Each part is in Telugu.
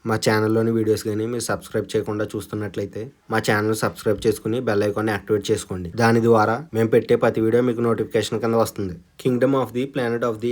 మా ఛానల్లోని వీడియోస్ కానీ మీరు సబ్స్క్రైబ్ చేయకుండా చూస్తున్నట్లయితే మా ఛానల్ సబ్స్క్రైబ్ చేసుకుని బెల్ ఐకాన్ని యాక్టివేట్ చేసుకోండి. దాని ద్వారా మేము పెట్టే ప్రతి వీడియో మీకు నోటిఫికేషన్ కింద వస్తుంది. Kingdom of the planet of the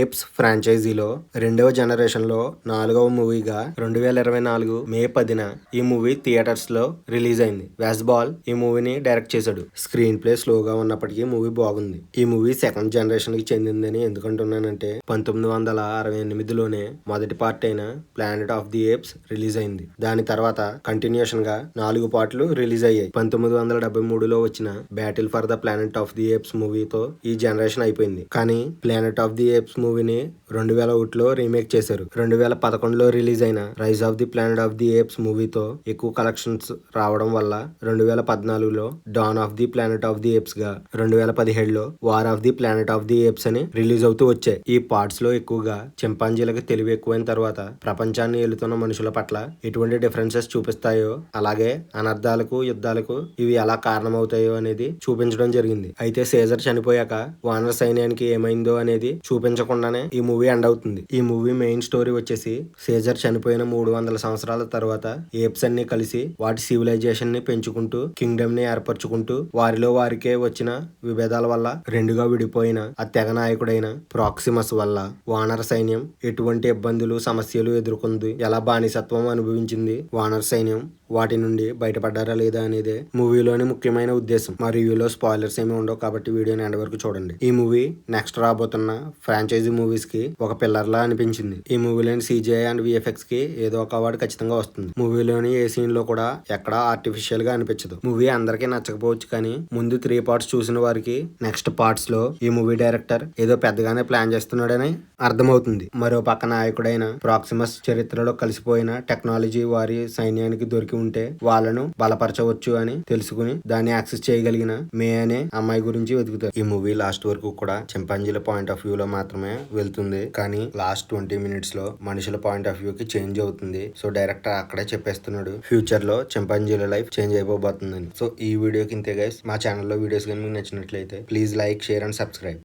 apes ఫ్రాంచైజీలో 2వ జనరేషన్లో 4వ మూవీగా 2024 మే 10న ఈ మూవీ థియేటర్స్ లో రిలీజ్ అయింది. బాల్ ఈ మూవీని డైరెక్ట్ చేశాడు. స్క్రీన్ ప్లే స్లోగా ఉన్నప్పటికీ మూవీ బాగుంది. ఈ మూవీ సెకండ్ జనరేషన్ కి చెందిందని ఎందుకంటున్నానంటే 1968లోనే మొదటి పార్ట్ అయిన planet of the apes release అయింది. దాని తర్వాత కంటిన్యూషన్ గా 4 పార్ట్లు రిలీజ్ అయ్యాయి. 1973లో వచ్చిన battle for the planet of the apes మూవీతో ఈ జనరేషన్ అయిపోయింది. కానీ ప్లానెట్ ఆఫ్ ది ఏప్స్ మూవీని 2001లో రీమేక్ చేశారు. 2011లో రిలీజ్ అయిన rise of the planet of the apes మూవీతో ఎక్కువ కలెక్షన్స్ రావడం వల్ల 2014లో dawn of the planet of the apes గా, 2017లో war of the planet of the apes అని రిలీజ్ అవుతూ వచ్చాయి. ఈ పార్ట్స్ లో ఎక్కువగా చింపాంజీలకు తెలివి ఎక్కువైన తర్వాత ప్రపంచాన్ని ఏలుతున్న మనుషుల పట్ల ఎటువంటి డిఫరెన్సెస్ చూపిస్తాయో, అలాగే అనర్థాలకు యుద్ధాలకు ఇవి ఎలా కారణమవుతాయో అనేది చూపించడం జరిగింది. అయితే సీజర్ చనిపోయాక వానర సైన్యానికి ఏమైందో అనేది చూపించకుండానే ఈ మూవీ ఎండ్ అవుతుంది. ఈ మూవీ మెయిన్ స్టోరీ వచ్చేసి సీజర్ చనిపోయిన 300 సంవత్సరాల తర్వాత ఏప్స్ అన్ని కలిసి వాటి సివిలైజేషన్ ని పెంచుకుంటూ కింగ్డమ్ ని ఏర్పరచుకుంటూ వారిలో వారికే వచ్చిన విభేదాల వల్ల రెండుగా విడిపోయిన ఆ తెగ నాయకుడైన ప్రాక్సిమస్ వల్ల వానర సైన్యం ఎటువంటి ఇబ్బందులు సమస్యలు ఎదుర్కొంది, ఎలా బానిసత్వం అనుభవించింది, వానర సైన్యం వాటి నుండి బయటపడ్డారా లేదా అనేదే మూవీలోని ముఖ్యమైన ఉద్దేశం. మా రివ్యూలో స్పాయిలర్స్ ఏమి ఉండవు కాబట్టి వీడియోని ఎండ్ వరకు చూడండి. ఈ మూవీ నెక్స్ట్ రాబోతున్న ఫ్రాంచైజీ మూవీస్ కి ఒక పిల్లర్ లా అనిపించింది. ఈ మూవీలోని CGI అండ్ VFX కి ఏదో ఒక అవార్డు ఖచ్చితంగా వస్తుంది. మూవీలోని ఏ సీన్ లో కూడా ఎక్కడా ఆర్టిఫిషియల్ గా అనిపించదు. మూవీ అందరికీ నచ్చకపోవచ్చు కానీ ముందు 3 పార్ట్స్ చూసిన వారికి నెక్స్ట్ పార్ట్స్ లో ఈ మూవీ డైరెక్టర్ ఏదో పెద్దగానే ప్లాన్ చేస్తున్నాడని అర్థమవుతుంది. మరో పక్క నాయకుడైన ప్రాక్సిమస్ చరిత్రలో కలిసిపోయిన టెక్నాలజీ వారి సైన్యానికి దొరికి ఉంటే వాళ్ళను బలపరచవచ్చు అని తెలుసుకుని దాన్ని యాక్సెస్ చేయగలిగిన మే అనే అమ్మాయి గురించి వెతుకుతారు. ఈ మూవీ లాస్ట్ వరకు కూడా చింపాంజీల పాయింట్ ఆఫ్ వ్యూ లో మాత్రమే వెళ్తుంది. కానీ లాస్ట్ 20 మినిట్స్ లో మనుషుల పాయింట్ ఆఫ్ వ్యూ కి చేంజ్ అవుతుంది. సో డైరెక్టర్ అక్కడే చెప్పేస్తున్నాడు ఫ్యూచర్ లో చింపాంజీల లైఫ్ చేంజ్ అయిపోబోతుందని. సో ఈ వీడియోకి ఇంతే గైస్. మా ఛానల్లో వీడియోస్ కానీ మీకు నచ్చినట్లయితే please like, share and subscribe.